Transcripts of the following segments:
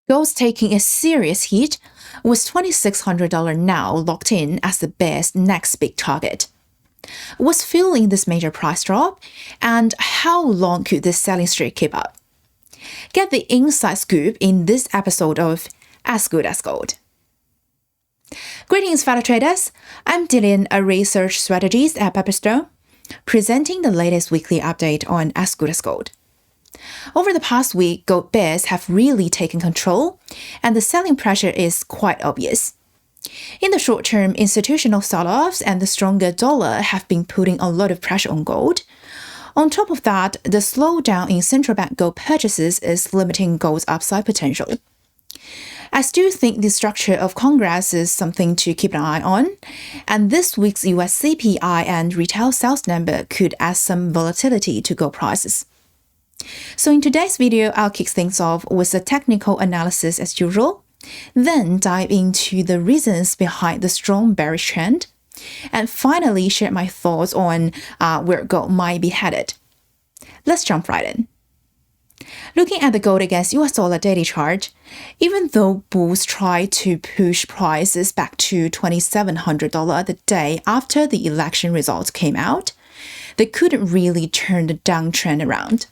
Gold's taking a serious hit, with $2,600 now locked in as the bear's next big target. What's fueling this major price drop, and how long could this selling streak keep up? Get the inside scoop in this episode of As Good as Gold. Greetings, fellow traders. I'm Dylan, a research strategist at Pepperstone, presenting the latest weekly update on As Good as Gold. Over the past week, gold bears have really taken control, and the selling pressure is quite obvious. In the short term, institutional sell-offs and the stronger dollar have been putting a lot of pressure on gold. On top of that, the slowdown in central bank gold purchases is limiting gold's upside potential. I still think the structure of Congress is something to keep an eye on, and this week's US CPI and retail sales number could add some volatility to gold prices. So in today's video, I'll kick things off with a technical analysis as usual, then dive into the reasons behind the strong bearish trend, and finally share my thoughts on where gold might be headed. Let's jump right in. Looking at the gold against US dollar daily chart, even though bulls tried to push prices back to $2,700 the day after the election results came out, they couldn't really turn the downtrend around.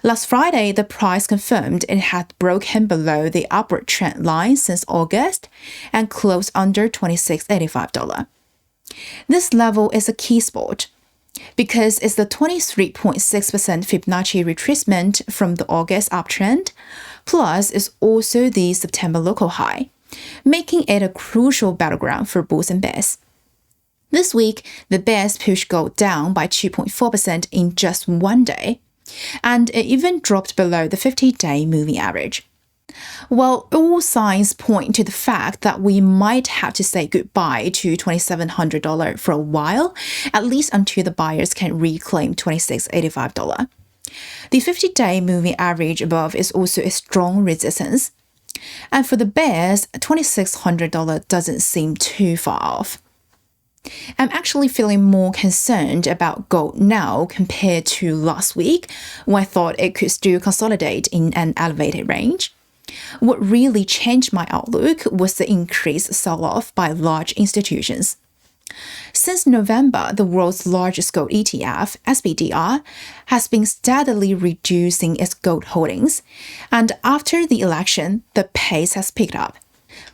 Last Friday, the price confirmed it had broken below the upward trend line since August and closed under $26.85. This level is a key spot because it's the 23.6% Fibonacci retracement from the August uptrend, plus it's also the September local high, making it a crucial battleground for bulls and bears. This week, the bears pushed gold down by 2.4% in just one day, and it even dropped below the 50-day moving average. Well, all signs point to the fact that we might have to say goodbye to $2,700 for a while, at least until the buyers can reclaim $26.85. The 50-day moving average above is also a strong resistance. And for the bears, $2,600 doesn't seem too far off. I'm actually feeling more concerned about gold now compared to last week, when I thought it could still consolidate in an elevated range. What really changed my outlook was the increased sell-off by large institutions. Since November, the world's largest gold ETF, SPDR, has been steadily reducing its gold holdings, and after the election, the pace has picked up.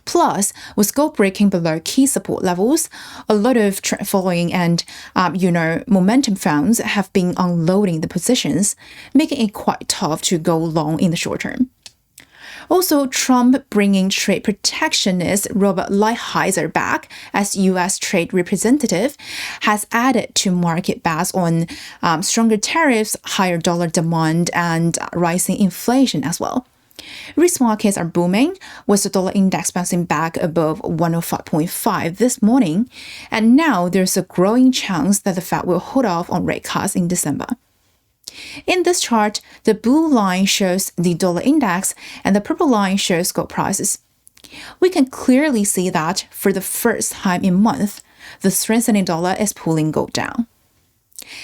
Plus, with gold breaking below key support levels, a lot of trend following and, momentum funds have been unloading the positions, making it quite tough to go long in the short term. Also, Trump bringing trade protectionist Robert Lighthizer back as U.S. trade representative has added to market bets on stronger tariffs, higher dollar demand, and rising inflation as well. Risk markets are booming, with the dollar index bouncing back above 105.5 this morning, and now there's a growing chance that the Fed will hold off on rate cuts in December. In this chart, the blue line shows the dollar index and the purple line shows gold prices. We can clearly see that for the first time in months, the strengthening dollar is pulling gold down.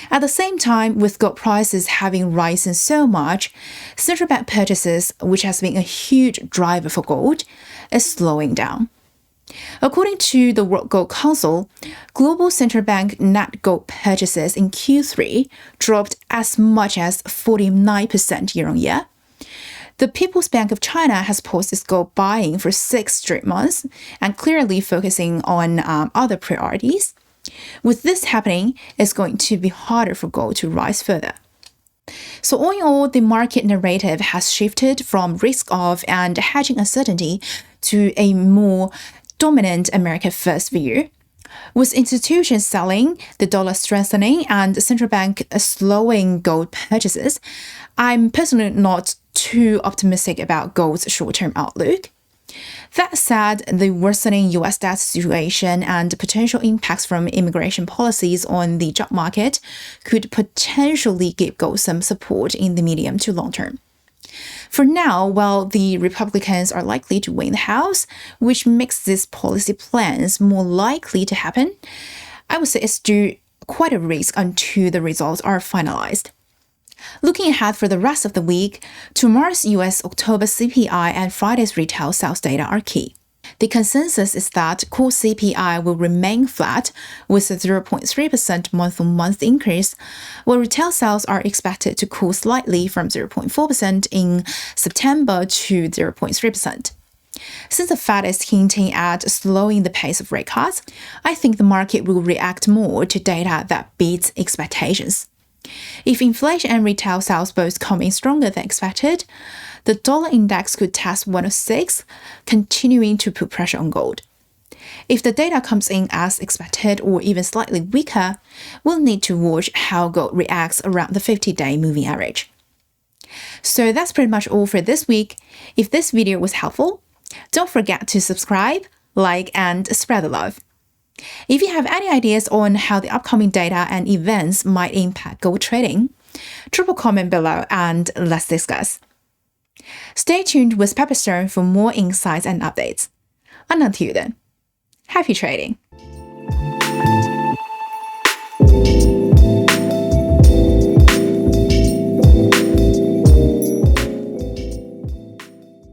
At the same time, with gold prices having risen so much, central bank purchases, which has been a huge driver for gold, is slowing down. According to the World Gold Council, global central bank net gold purchases in Q3 dropped as much as 49% year-on-year. The People's Bank of China has paused its gold buying for 6 straight months and clearly focusing on other priorities. With this happening, it's going to be harder for gold to rise further. So all in all, the market narrative has shifted from risk-off and hedging uncertainty to a more dominant America-first view. With institutions selling, the dollar strengthening, and the central bank slowing gold purchases, I'm personally not too optimistic about gold's short-term outlook. That said, the worsening US debt situation and potential impacts from immigration policies on the job market could potentially give gold some support in the medium to long term. For now, while the Republicans are likely to win the House, which makes these policy plans more likely to happen, I would say it's still quite a risk until the results are finalized. Looking ahead for the rest of the week, tomorrow's US October CPI and Friday's retail sales data are key. The consensus is that core CPI will remain flat with a 0.3% month-on-month increase, while retail sales are expected to cool slightly from 0.4% in September to 0.3%. Since the Fed is hinting at slowing the pace of rate cuts, I think the market will react more to data that beats expectations. If inflation and retail sales both come in stronger than expected, the dollar index could test 106, continuing to put pressure on gold. If the data comes in as expected or even slightly weaker, we'll need to watch how gold reacts around the 50-day moving average. So that's pretty much all for this week. If this video was helpful, don't forget to subscribe, like, and spread the love. If you have any ideas on how the upcoming data and events might impact gold trading, drop a comment below and let's discuss. Stay tuned with Pepperstone for more insights and updates. And until then, happy trading!